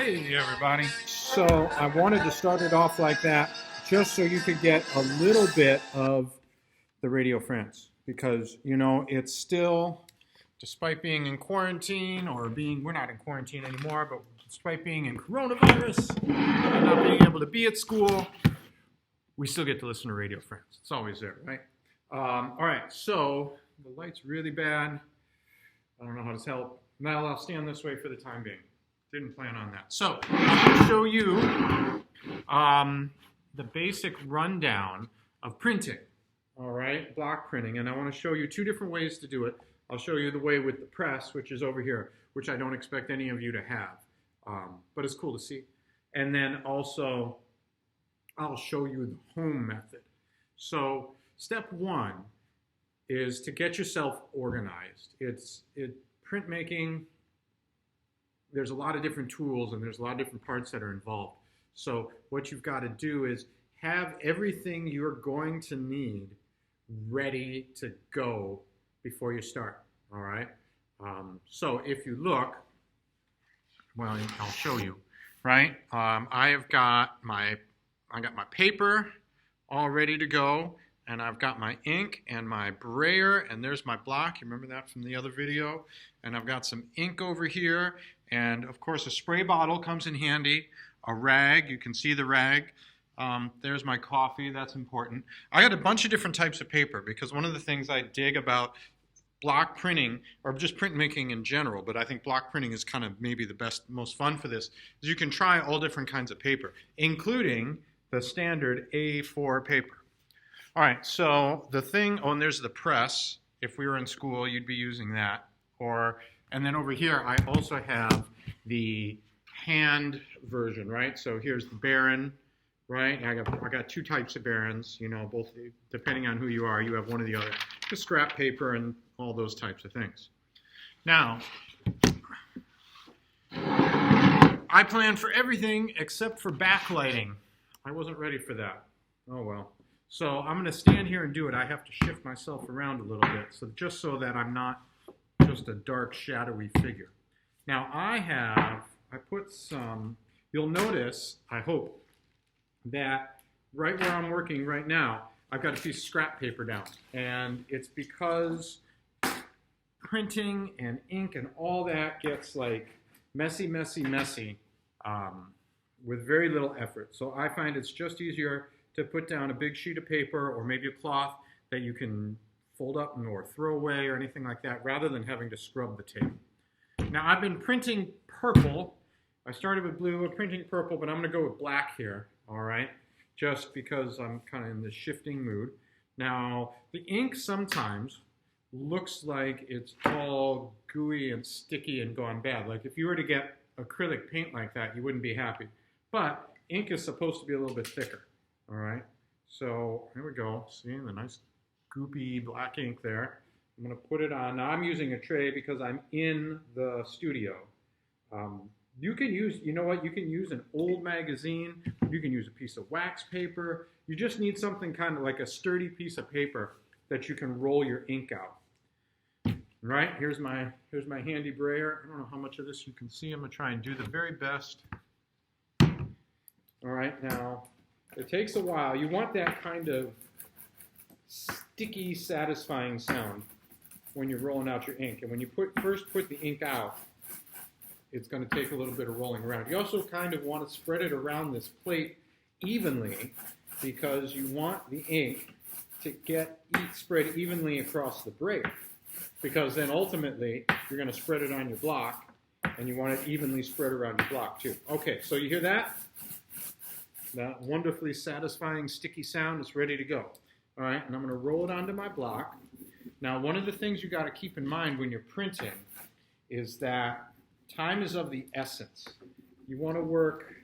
Hey everybody. So I wanted to start it off like that just so you could get a little bit of the Radio France because, it's still, despite being in quarantine we're not in quarantine anymore, but despite being in coronavirus and not being able to be at school, we still get to listen to Radio France. It's always there, right? All right, so the light's really bad. I don't know how to help. Now I'll stand this way for the time being. Didn't plan on that. So I'm going to show you the basic rundown of printing, all right, block printing. And I want to show you two different ways to do it. I'll show you the way with the press, which is over here, which I don't expect any of you to have, but it's cool to see. And then also I'll show you the home method. So step one is to get yourself organized. Printmaking, there's a lot of different tools and there's a lot of different parts that are involved. So what you've got to do is have everything you're going to need ready to go before you start, all right? So if you look, well, I'll show you, right? I got my paper all ready to go, and I've got my ink and my brayer, and there's my block. You remember that from the other video? And I've got some ink over here, and of course a spray bottle comes in handy, a rag, you can see the rag. There's my coffee, that's important. I got a bunch of different types of paper because one of the things I dig about block printing, or just printmaking in general, but I think block printing is kind of maybe the best, most fun for this, is you can try all different kinds of paper, including the standard A4 paper. All right, so the thing, and there's the press. If we were in school, you'd be using that. And then over here, I also have the hand version, right? So here's the Baron, right? I got two types of Barons, both depending on who you are, you have one or the other. Just scrap paper and all those types of things. Now, I planned for everything except for backlighting. I wasn't ready for that. Oh well. So I'm going to stand here and do it. I have to shift myself around a little bit, just so that I'm not just a dark, shadowy figure. Now I put some, you'll notice, I hope, that right where I'm working right now, I've got a piece of scrap paper down. And it's because printing and ink and all that gets like messy, with very little effort. So I find it's just easier to put down a big sheet of paper or maybe a cloth that you can fold up or throw away or anything like that rather than having to scrub the tape. Now I've been printing purple. I started with blue, I'm printing purple, but I'm going to go with black here, all right? Just because I'm kind of in the shifting mood. Now the ink sometimes looks like it's all gooey and sticky and gone bad. Like if you were to get acrylic paint like that, you wouldn't be happy. But ink is supposed to be a little bit thicker. All right, so here we go. See the nice goopy black ink there. I'm going to put it on. Now I'm using a tray because I'm in the studio. You can use, you can use an old magazine. You can use a piece of wax paper. You just need something kind of like a sturdy piece of paper that you can roll your ink out. Right, here's my handy brayer. I don't know how much of this you can see. I'm going to try and do the very best. All right, now, it takes a while. You want that kind of sticky, satisfying sound when you're rolling out your ink. And when you first put the ink out, it's going to take a little bit of rolling around. You also kind of want to spread it around this plate evenly because you want the ink to spread evenly across the brayer. Because then ultimately, you're going to spread it on your block, and you want it evenly spread around your block too. Okay, so you hear that? That wonderfully satisfying sticky sound is ready to go. All right, and I'm going to roll it onto my block. Now, one of the things you got to keep in mind when you're printing is that time is of the essence. You want to work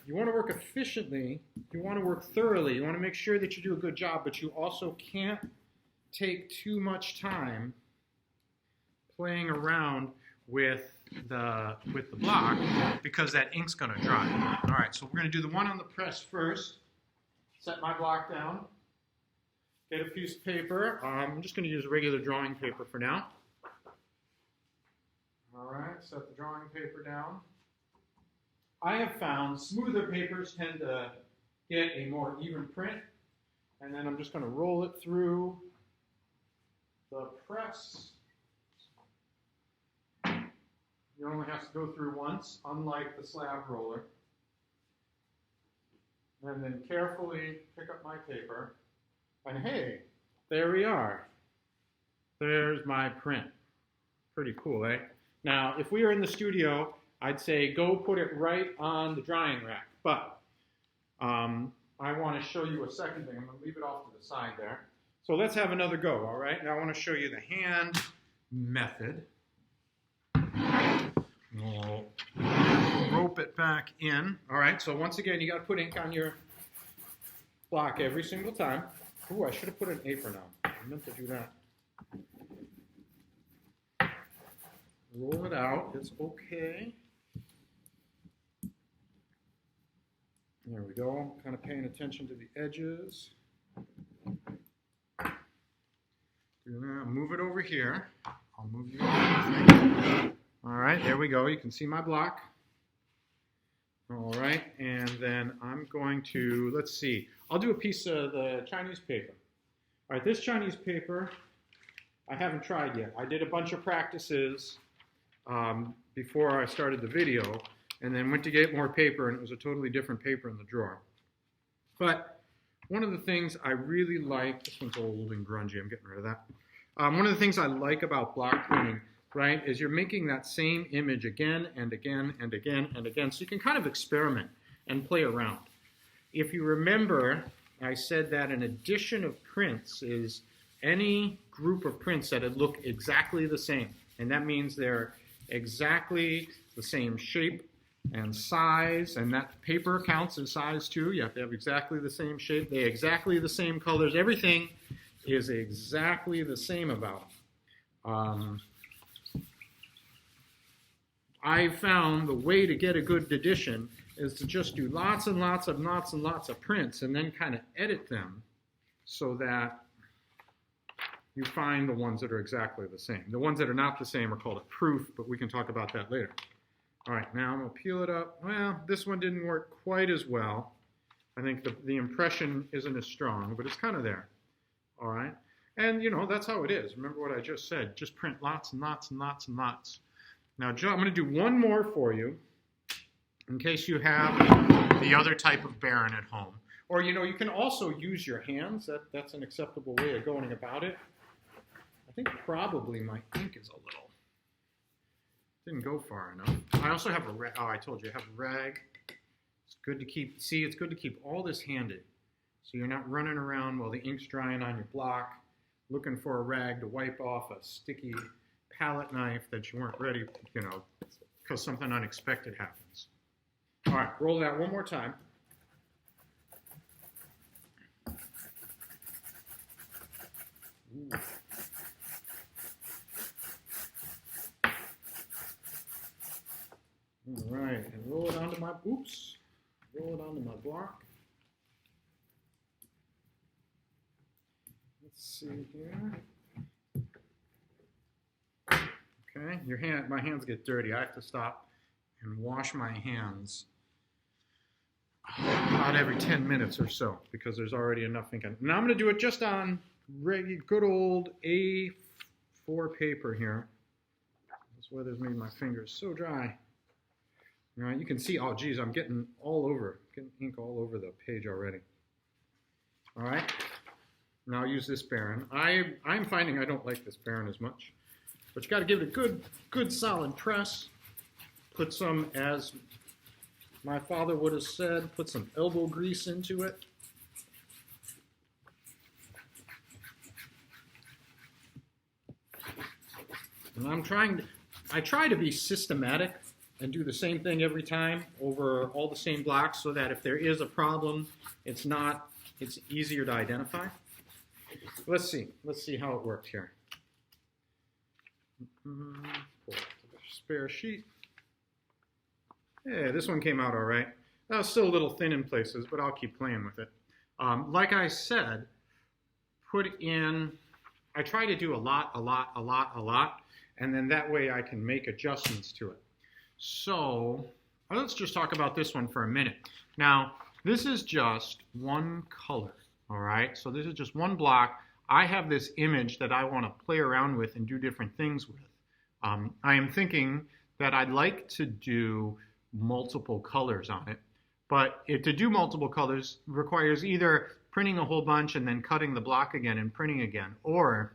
efficiently. You want to work thoroughly. You want to make sure that you do a good job, but you also can't take too much time playing around with the block because that ink's going to dry. All right, so we're going to do the one on the press first. Set my block down. Get a piece of paper. I'm just going to use regular drawing paper for now. All right, set the drawing paper down. I have found smoother papers tend to get a more even print. And then I'm just going to roll it through the press. You only have to go through once, unlike the slab roller. And then carefully pick up my paper. And hey, there we are. There's my print. Pretty cool, eh? Now, if we were in the studio, I'd say go put it right on the drying rack. But I want to show you a second thing. I'm going to leave it off to the side there. So let's have another go, all right? Now I want to show you the hand method. We'll rope it back in. All right, so once again, you got to put ink on your block every single time. Ooh, I should have put an apron on. I meant to do that. Roll it out. It's okay. There we go. Kind of paying attention to the edges. Do that. Move it over here. I'll move you over. All right, there we go. You can see my block. All right, and then I'm going to, let's see. I'll do a piece of the Chinese paper. All right, this Chinese paper, I haven't tried yet. I did a bunch of practices before I started the video, and then went to get more paper, and it was a totally different paper in the drawer. But one of the things I really like, this one's old and grungy, I'm getting rid of that. One of the things I like about block printing, right, is you're making that same image again and again and again and again, so you can kind of experiment and play around. If you remember, I said that an edition of prints is any group of prints that look exactly the same, and that means they're exactly the same shape and size, and that paper counts as size too. You have to have exactly the same shape, they're exactly the same colors, everything is exactly the same about them. I found the way to get a good edition is to just do lots and lots of prints and then kind of edit them so that you find the ones that are exactly the same. The ones that are not the same are called a proof, but we can talk about that later. All right, now I'm going to peel it up. Well, this one didn't work quite as well. I think the impression isn't as strong, but it's kind of there. All right, and you know, that's how it is. Remember what I just said. Just print lots and lots and lots and lots. Now, Joe, I'm going to do one more for you in case you have the other type of Baron at home. Or, you know, you can also use your hands. That's an acceptable way of going about it. I think probably my ink is a little, didn't go far enough. I also have a rag. Oh, I told you, I have a rag. It's good to keep, see, it's good to keep all this handy. So you're not running around while the ink's drying on your block, looking for a rag to wipe off a sticky palette knife that you weren't ready, you know, because something unexpected happens. All right, roll that one more time. Ooh. All right, and roll it onto my, oops, roll it onto my block. Let's see here. Okay, my hands get dirty. I have to stop and wash my hands about every 10 minutes or so because there's already enough ink on. Now I'm going to do it just on good old A4 paper here. This weather's made my fingers so dry. All right, you can see, oh geez, I'm getting ink all over the page already. All right, now I'll use this Baron. I'm finding I don't like this Baron as much. But you got to give it a good solid press. Put some, as my father would have said, put some elbow grease into it. And I try to be systematic and do the same thing every time over all the same blocks so that if there is a problem, it's easier to identify. Let's see how it worked here. Pull out the spare sheet. Yeah, this one came out all right. That was still a little thin in places, but I'll keep playing with it. Like I said, I try to do a lot, and then that way I can make adjustments to it. So let's just talk about this one for a minute. Now, this is just one color, all right? So this is just one block. I have this image that I want to play around with and do different things with. I am thinking that I'd like to do multiple colors on it, but to do multiple colors requires either printing a whole bunch and then cutting the block again and printing again, or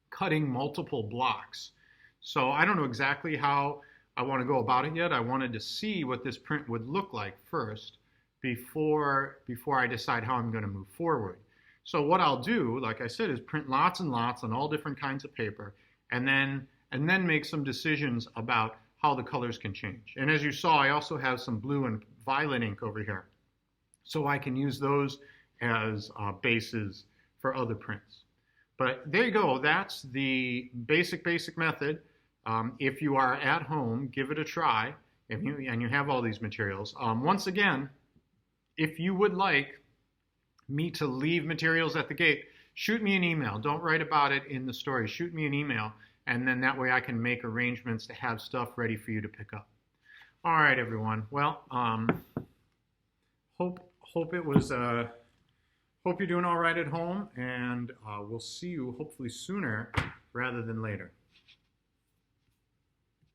cutting multiple blocks. So I don't know exactly how I want to go about it yet. I wanted to see what this print would look like first before I decide how I'm going to move forward. So what I'll do, like I said, is print lots and lots on all different kinds of paper, and then make some decisions about how the colors can change. And as you saw, I also have some blue and violet ink over here, so I can use those as bases for other prints. But there you go. That's the basic method. If you are at home, give it a try, and you have all these materials. Once again, if you would like me to leave materials at the gate, shoot me an email. Don't write about it in the story. Shoot me an email, and then that way I can make arrangements to have stuff ready for you to pick up. All right, everyone. Well, hope it was hope you're doing all right at home, and we'll see you hopefully sooner rather than later.